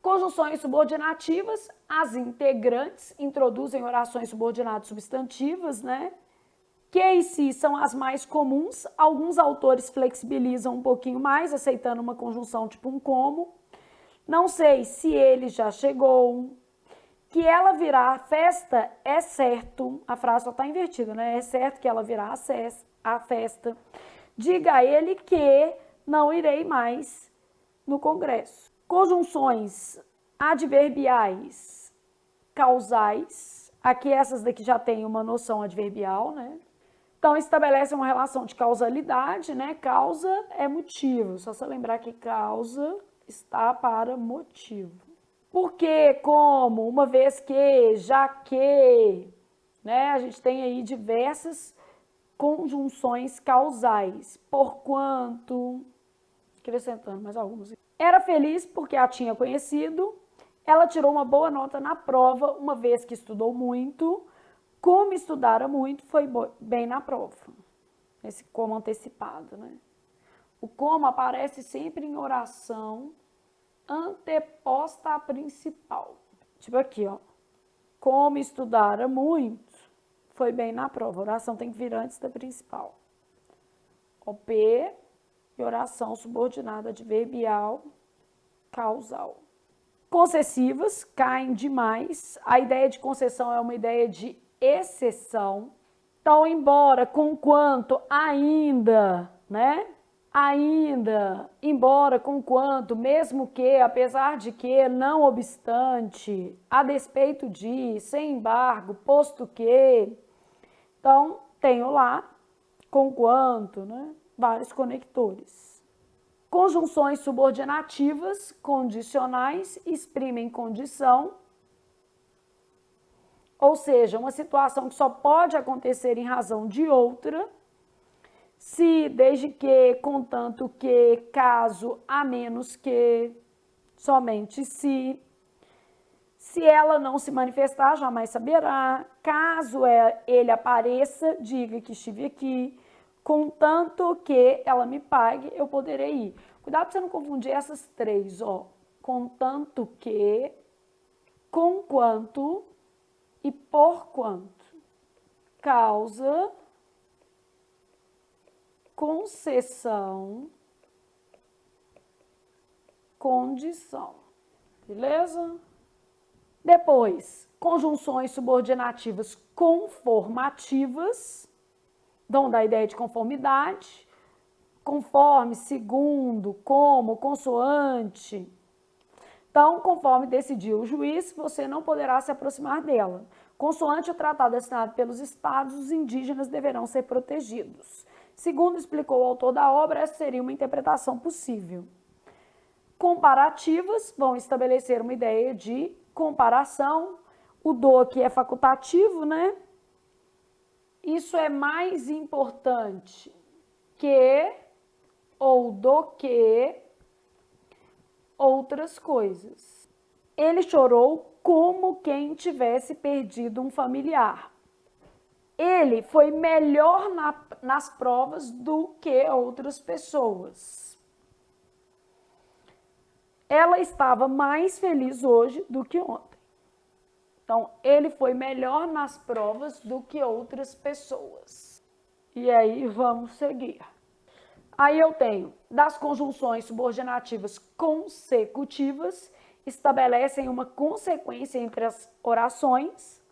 Conjunções subordinativas, as integrantes introduzem orações subordinadas substantivas, né? Que em si são as mais comuns, alguns autores flexibilizam um pouquinho mais, aceitando uma conjunção tipo um como. Não sei se ele já chegou, que ela virá à festa é certo, a frase só está invertida, né? É certo que ela virá à festa. Diga a ele que não irei mais no congresso. Conjunções adverbiais causais, aqui essas daqui já tem uma noção adverbial, né? Então, estabelece uma relação de causalidade, né? Causa é motivo, só você lembrar que causa está para motivo. Porque, como, uma vez que, já que, né? A gente tem aí diversas conjunções causais. Porquanto, acrescentando mais algumas. Era feliz porque a tinha conhecido. Ela tirou uma boa nota na prova, uma vez que estudou muito. Como estudara muito, foi bem na prova. Esse como antecipado, né? O como aparece sempre em oração anteposta à principal. Tipo aqui, ó. Como estudara muito, foi bem na prova. A oração tem que vir antes da principal. OP e oração subordinada adverbial causal. Concessivas caem demais. A ideia de concessão é uma ideia de exceção. Então, embora, conquanto, ainda, né? Ainda, embora, conquanto, mesmo que, apesar de que, não obstante, a despeito de, sem embargo, posto que. Então, tenho lá, conquanto, né? Vários conectores. Conjunções subordinativas, condicionais, exprimem condição, ou seja, uma situação que só pode acontecer em razão de outra, se, desde que, contanto que, caso, a menos que, somente se ela não se manifestar, jamais saberá, caso ele apareça, diga que estive aqui, contanto que ela me pague, eu poderei ir. Cuidado para você não confundir essas três, ó, contanto que, conquanto e porquanto. Causa, concessão, condição. Beleza? Depois, conjunções subordinativas conformativas, dão da ideia de conformidade, conforme, segundo, como, consoante. Então, conforme decidiu o juiz, você não poderá se aproximar dela. Consoante o tratado assinado pelos estados, os indígenas deverão ser protegidos. Segundo explicou o autor da obra, essa seria uma interpretação possível. Comparativas vão estabelecer uma ideia de comparação. O do aqui é facultativo, né? Isso é mais importante que ou do que outras coisas. Ele chorou como quem tivesse perdido um familiar. Ele foi melhor nas provas do que outras pessoas. Ela estava mais feliz hoje do que ontem. Então, ele foi melhor nas provas do que outras pessoas. E aí, vamos seguir. Aí eu tenho, das conjunções subordinativas consecutivas, estabelecem uma consequência entre as orações,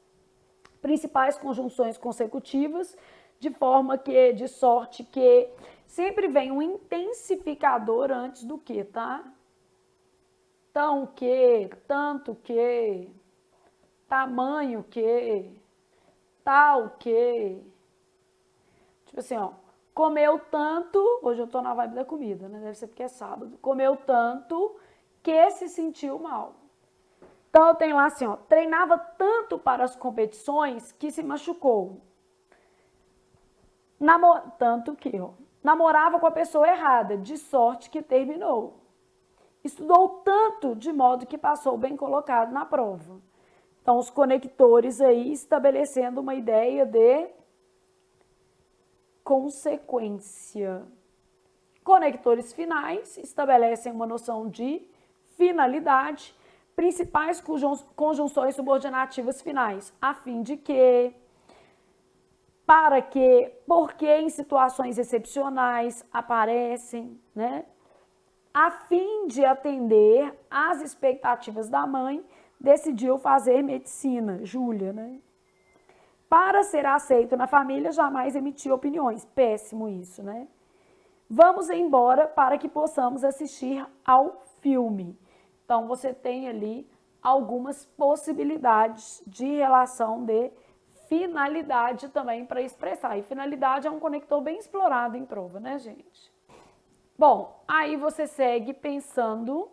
principais conjunções consecutivas, de sorte que sempre vem um intensificador antes do que, tá? Tão que, tanto que, tamanho que, tal que. Tipo assim, ó, comeu tanto, hoje eu tô na vibe da comida, né? Deve ser porque é sábado. Comeu tanto que se sentiu mal. Então eu tenho lá assim, ó, treinava tanto para as competições que se machucou. Tanto que, ó, namorava com a pessoa errada, de sorte que terminou. Estudou tanto de modo que passou bem colocado na prova. Então, os conectores aí estabelecendo uma ideia de consequência. Conectores finais estabelecem uma noção de finalidade, principais conjunções subordinativas finais, a fim de que, para que, porque em situações excepcionais aparecem, né? A fim de atender às expectativas da mãe, decidiu fazer medicina, Júlia, né? Para ser aceito na família, jamais emitiu opiniões. Péssimo isso, né? Vamos embora para que possamos assistir ao filme. Então, você tem ali algumas possibilidades de relação de finalidade também para expressar. E finalidade é um conector bem explorado em prova, né, gente? Bom, aí você segue pensando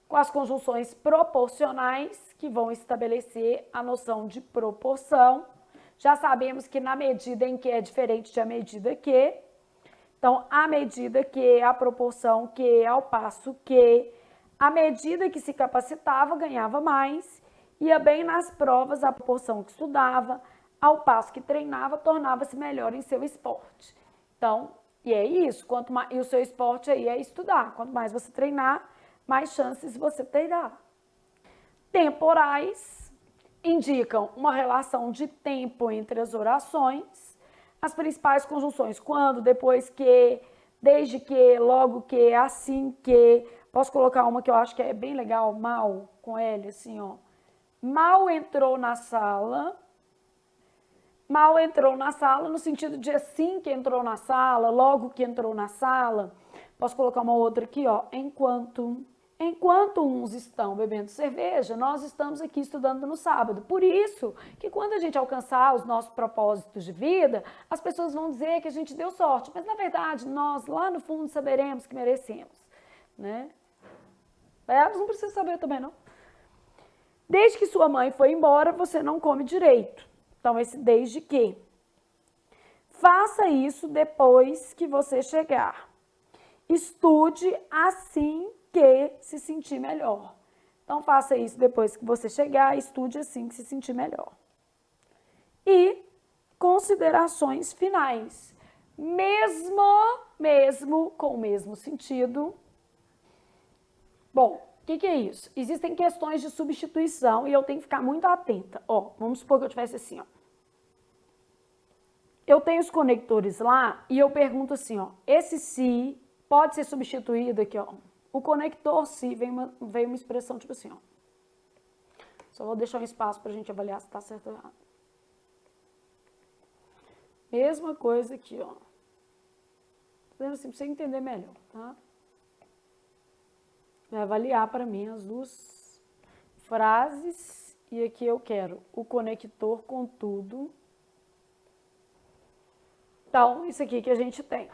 com as conjunções proporcionais, que vão estabelecer a noção de proporção. Já sabemos que na medida em que é diferente de a medida que. Então, a medida que, a proporção que, ao passo que, à medida que se capacitava, ganhava mais, ia bem nas provas, a proporção que estudava, ao passo que treinava, tornava-se melhor em seu esporte. Então, e é isso, quanto mais, e o seu esporte aí é estudar. Quanto mais você treinar, mais chances você terá. Temporais indicam uma relação de tempo entre as orações. As principais conjunções, quando, depois que, desde que, logo que, assim que. Posso colocar uma que eu acho que é bem legal, mal, com L, assim, ó. Mal entrou na sala. Mal entrou na sala, no sentido de assim que entrou na sala, logo que entrou na sala. Posso colocar uma outra aqui, ó. Enquanto uns estão bebendo cerveja, nós estamos aqui estudando no sábado. Por isso que quando a gente alcançar os nossos propósitos de vida, as pessoas vão dizer que a gente deu sorte. Mas, na verdade, nós lá no fundo saberemos que merecemos, né? Elas não precisam saber também, não. Desde que sua mãe foi embora, você não come direito. Então, esse desde que. Faça isso depois que você chegar. Estude assim que se sentir melhor. Então, faça isso depois que você chegar, estude assim que se sentir melhor. E considerações finais. Mesmo com o mesmo sentido. Bom, o que é isso? Existem questões de substituição e eu tenho que ficar muito atenta. Ó, vamos supor que eu tivesse assim, ó. Eu tenho os conectores lá e eu pergunto assim, ó, esse se pode ser substituído aqui, ó. O conector se vem uma expressão tipo assim, ó. Só vou deixar um espaço para a gente avaliar se está certo ou errado. Mesma coisa aqui, ó. Fazendo assim para você entender melhor, tá? Vai avaliar para mim as duas frases e aqui eu quero o conector com tudo. Então, isso aqui que a gente tem.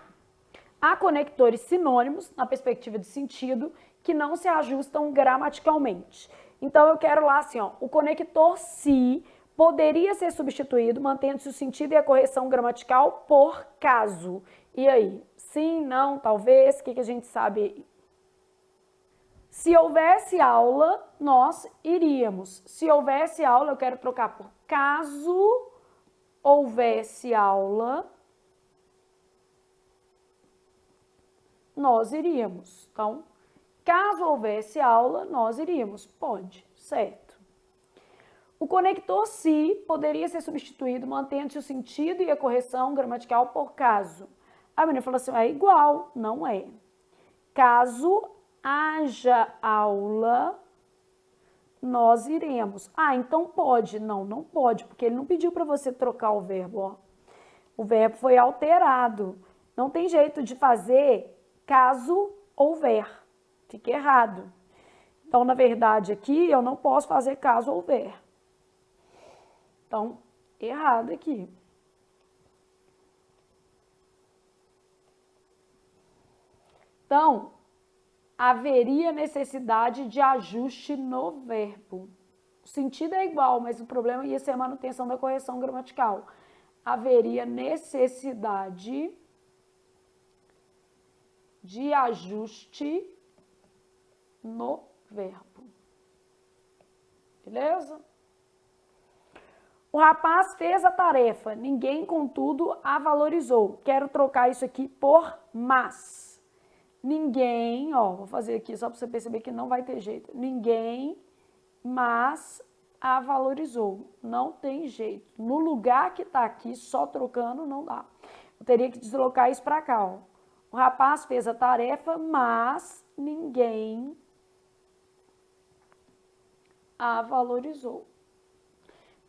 Há conectores sinônimos, na perspectiva de sentido, que não se ajustam gramaticalmente. Então, eu quero lá assim, ó, o conector se poderia ser substituído, mantendo-se o sentido e a correção gramatical por caso. E aí? Sim, não, talvez, o que a gente sabe aí? Se houvesse aula, nós iríamos. Se houvesse aula, eu quero trocar por caso houvesse aula, nós iríamos. Então, caso houvesse aula, nós iríamos. Pode, certo. O conector se poderia ser substituído mantendo-se o sentido e a correção gramatical por caso. A menina falou assim, é igual. Não é. Caso haja aula, nós iremos. Ah, então pode. Não, não pode, porque ele não pediu para você trocar o verbo, ó. O verbo foi alterado. Não tem jeito de fazer caso houver. Fica errado. Então, na verdade, aqui eu não posso fazer caso houver. Então, errado aqui. Então, haveria necessidade de ajuste no verbo. O sentido é igual, mas o problema ia ser a manutenção da correção gramatical. Haveria necessidade de ajuste no verbo. Beleza? O rapaz fez a tarefa, ninguém, contudo, a valorizou. Quero trocar isso aqui por mas. Ninguém, ó, vou fazer aqui só para você perceber que não vai ter jeito. Ninguém mas a valorizou. Não tem jeito. No lugar que tá aqui, só trocando, não dá. Eu teria que deslocar isso para cá, ó. O rapaz fez a tarefa, mas ninguém a valorizou.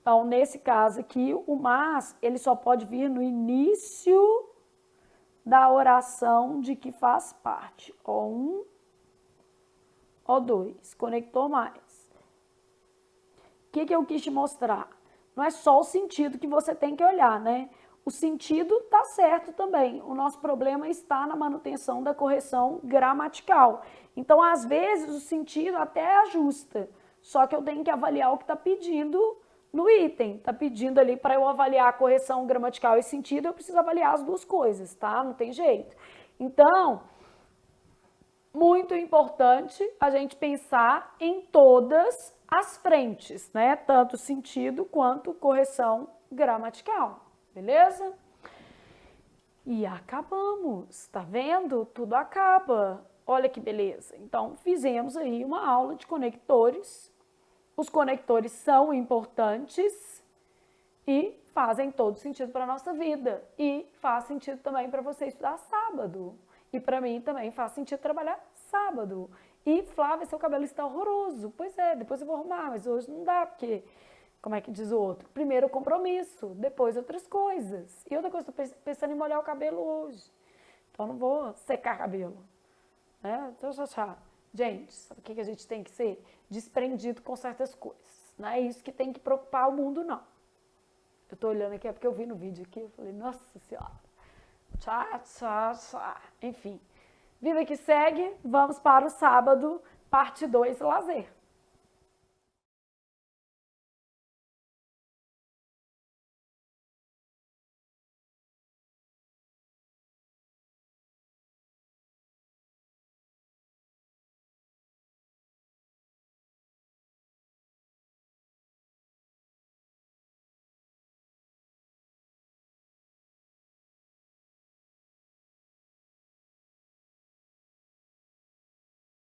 Então, nesse caso aqui, o mas, ele só pode vir no início da oração de que faz parte. O1, O2. Conectou mais. O que eu quis te mostrar? Não é só o sentido que você tem que olhar, né? O sentido tá certo também. O nosso problema está na manutenção da correção gramatical. Então, às vezes, o sentido até ajusta. Só que eu tenho que avaliar o que está pedindo no item. Está pedindo ali para eu avaliar a correção gramatical e sentido, eu preciso avaliar as duas coisas, tá? Não tem jeito. Então, muito importante a gente pensar em todas as frentes, né? Tanto sentido quanto correção gramatical, beleza? E acabamos, tá vendo? Tudo acaba. Olha que beleza. Então, fizemos aí uma aula de conectores. Os conectores são importantes e fazem todo sentido para a nossa vida. E faz sentido também para você estudar sábado. E para mim também faz sentido trabalhar sábado. E Flávia, seu cabelo está horroroso. Pois é, depois eu vou arrumar, mas hoje não dá, porque, como é que diz o outro? Primeiro o compromisso, depois outras coisas. E outra coisa, estou pensando em molhar o cabelo hoje. Então não vou secar cabelo. Né? Então já. Gente, sabe o que a gente tem que ser? Desprendido com certas coisas. Não é isso que tem que preocupar o mundo, não. Eu tô olhando aqui, é porque eu vi no vídeo aqui, eu falei, nossa senhora. Tchá. Enfim, vida que segue, vamos para o sábado, parte 2, lazer.